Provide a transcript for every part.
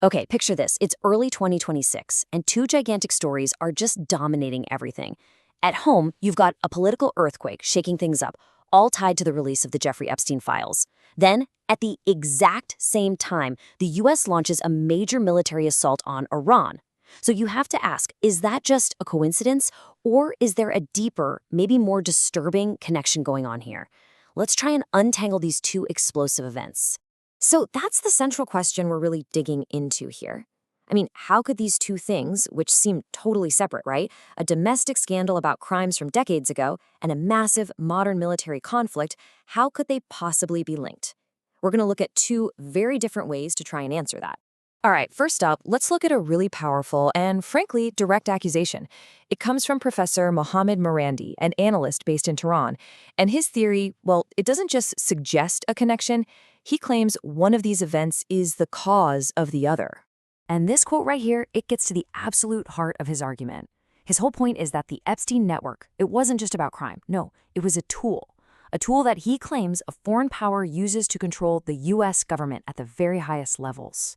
Okay, picture this. It's early 2026, and two gigantic stories are just dominating everything. At home, you've got a political earthquake shaking things up, all tied to the release of the Jeffrey Epstein files. Then, at the exact same time, the US launches a major military assault on Iran. So you have to ask, is that just a coincidence, or is there a deeper, maybe more disturbing connection going on here? Let's try and untangle these two explosive events. So that's the central question we're really digging into here. I mean, how could these two things, which seem totally separate, right? A domestic scandal about crimes from decades ago and a massive modern military conflict, how could they possibly be linked? We're going to look at two very different ways to try and answer that. All right, first up, let's look at a really powerful and, frankly, direct accusation. It comes from Professor Mohammed Marandi, an analyst based in Tehran. And his theory, well, it doesn't just suggest a connection. He claims one of these events is the cause of the other. And this quote right here, it gets to the absolute heart of his argument. His whole point is that the Epstein network, it wasn't just about crime. No, it was a tool that he claims a foreign power uses to control the U.S. government at the very highest levels.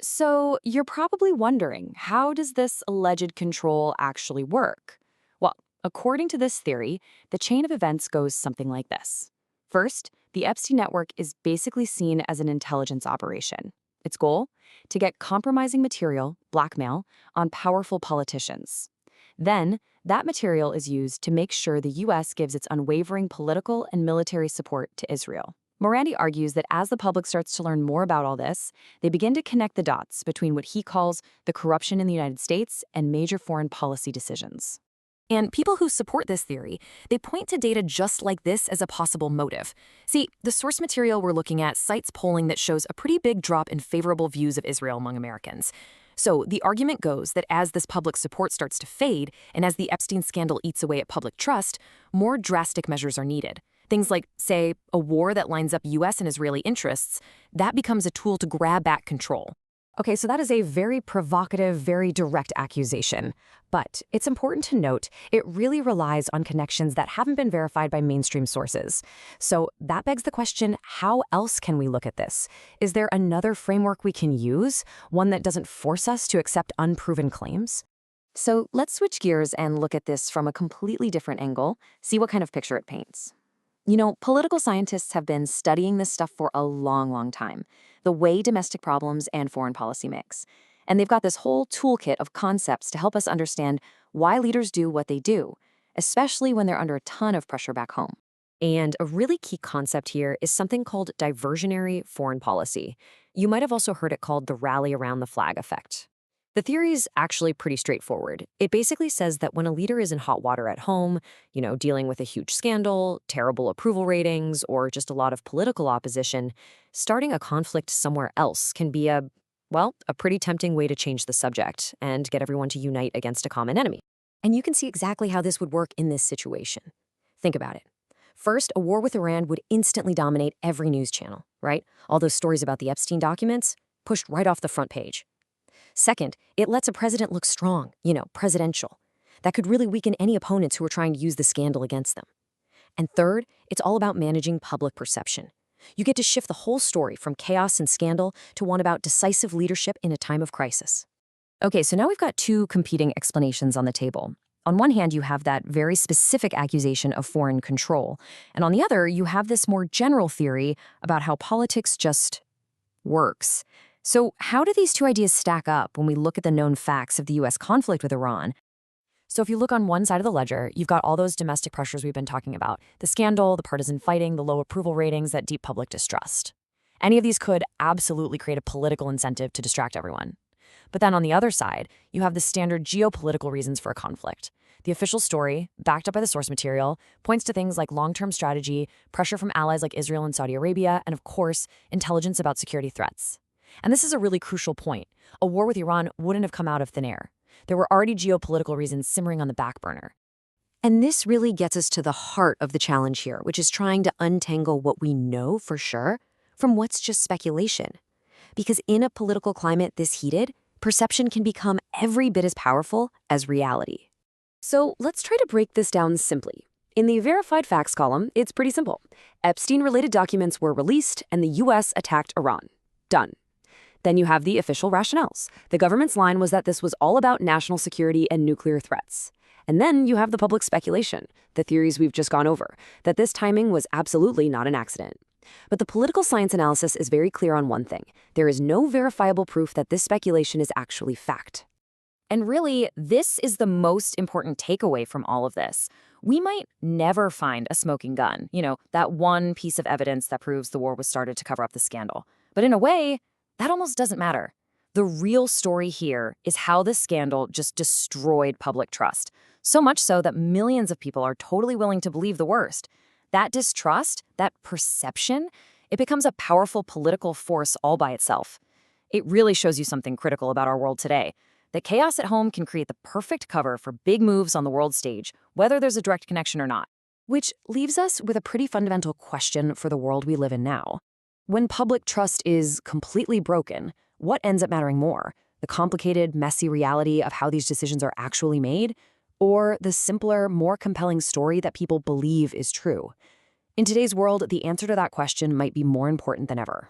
So you're probably wondering, how does this alleged control actually work? Well, according to this theory, the chain of events goes something like this. First, the Epstein network is basically seen as an intelligence operation. Its goal? To get compromising material, blackmail, on powerful politicians. Then, that material is used to make sure the U.S. gives its unwavering political and military support to Israel. Morandi argues that as the public starts to learn more about all this, they begin to connect the dots between what he calls the corruption in the United States and major foreign policy decisions. And people who support this theory, they point to data just like this as a possible motive. See, the source material we're looking at cites polling that shows a pretty big drop in favorable views of Israel among Americans. So the argument goes that as this public support starts to fade, and as the Epstein scandal eats away at public trust, more drastic measures are needed. Things like, say, a war that lines up U.S. and Israeli interests, that becomes a tool to grab back control. Okay, so that is a very provocative, very direct accusation. But it's important to note, it really relies on connections that haven't been verified by mainstream sources. So that begs the question, how else can we look at this? Is there another framework we can use, one that doesn't force us to accept unproven claims? So let's switch gears and look at this from a completely different angle, see what kind of picture it paints. You know, political scientists have been studying this stuff for a long, long time, the way domestic problems and foreign policy mix. And they've got this whole toolkit of concepts to help us understand why leaders do what they do, especially when they're under a ton of pressure back home. And a really key concept here is something called diversionary foreign policy. You might have also heard it called the rally around the flag effect. The theory is actually pretty straightforward. It basically says that when a leader is in hot water at home, dealing with a huge scandal, terrible approval ratings, or just a lot of political opposition, starting a conflict somewhere else can be a pretty tempting way to change the subject and get everyone to unite against a common enemy. And you can see exactly how this would work in this situation. Think about it. First, a war with Iran would instantly dominate every news channel, right? All those stories about the Epstein documents pushed right off the front page. Second, it lets a president look strong, presidential. That could really weaken any opponents who are trying to use the scandal against them. And third, it's all about managing public perception. You get to shift the whole story from chaos and scandal to one about decisive leadership in a time of crisis. Okay, so now we've got two competing explanations on the table. On one hand, you have that very specific accusation of foreign control. And on the other, you have this more general theory about how politics just works. So how do these two ideas stack up when we look at the known facts of the U.S. conflict with Iran? So if you look on one side of the ledger, you've got all those domestic pressures we've been talking about, the scandal, the partisan fighting, the low approval ratings, that deep public distrust. Any of these could absolutely create a political incentive to distract everyone. But then on the other side, you have the standard geopolitical reasons for a conflict. The official story, backed up by the source material, points to things like long-term strategy, pressure from allies like Israel and Saudi Arabia, and of course, intelligence about security threats. And this is a really crucial point. A war with Iran wouldn't have come out of thin air. There were already geopolitical reasons simmering on the back burner. And this really gets us to the heart of the challenge here, which is trying to untangle what we know for sure from what's just speculation. Because in a political climate this heated, perception can become every bit as powerful as reality. So let's try to break this down simply. In the verified facts column, it's pretty simple. Epstein-related documents were released and the U.S. attacked Iran. Done. Then you have the official rationales. The government's line was that this was all about national security and nuclear threats. And then you have the public speculation, the theories we've just gone over, that this timing was absolutely not an accident. But the political science analysis is very clear on one thing. There is no verifiable proof that this speculation is actually fact. And really, this is the most important takeaway from all of this. We might never find a smoking gun, that one piece of evidence that proves the war was started to cover up the scandal. But in a way, that almost doesn't matter. The real story here is how this scandal just destroyed public trust. So much so that millions of people are totally willing to believe the worst. That distrust, that perception, it becomes a powerful political force all by itself. It really shows you something critical about our world today. That chaos at home can create the perfect cover for big moves on the world stage, whether there's a direct connection or not. Which leaves us with a pretty fundamental question for the world we live in now. When public trust is completely broken, what ends up mattering more? The complicated, messy reality of how these decisions are actually made? Or the simpler, more compelling story that people believe is true? In today's world, the answer to that question might be more important than ever.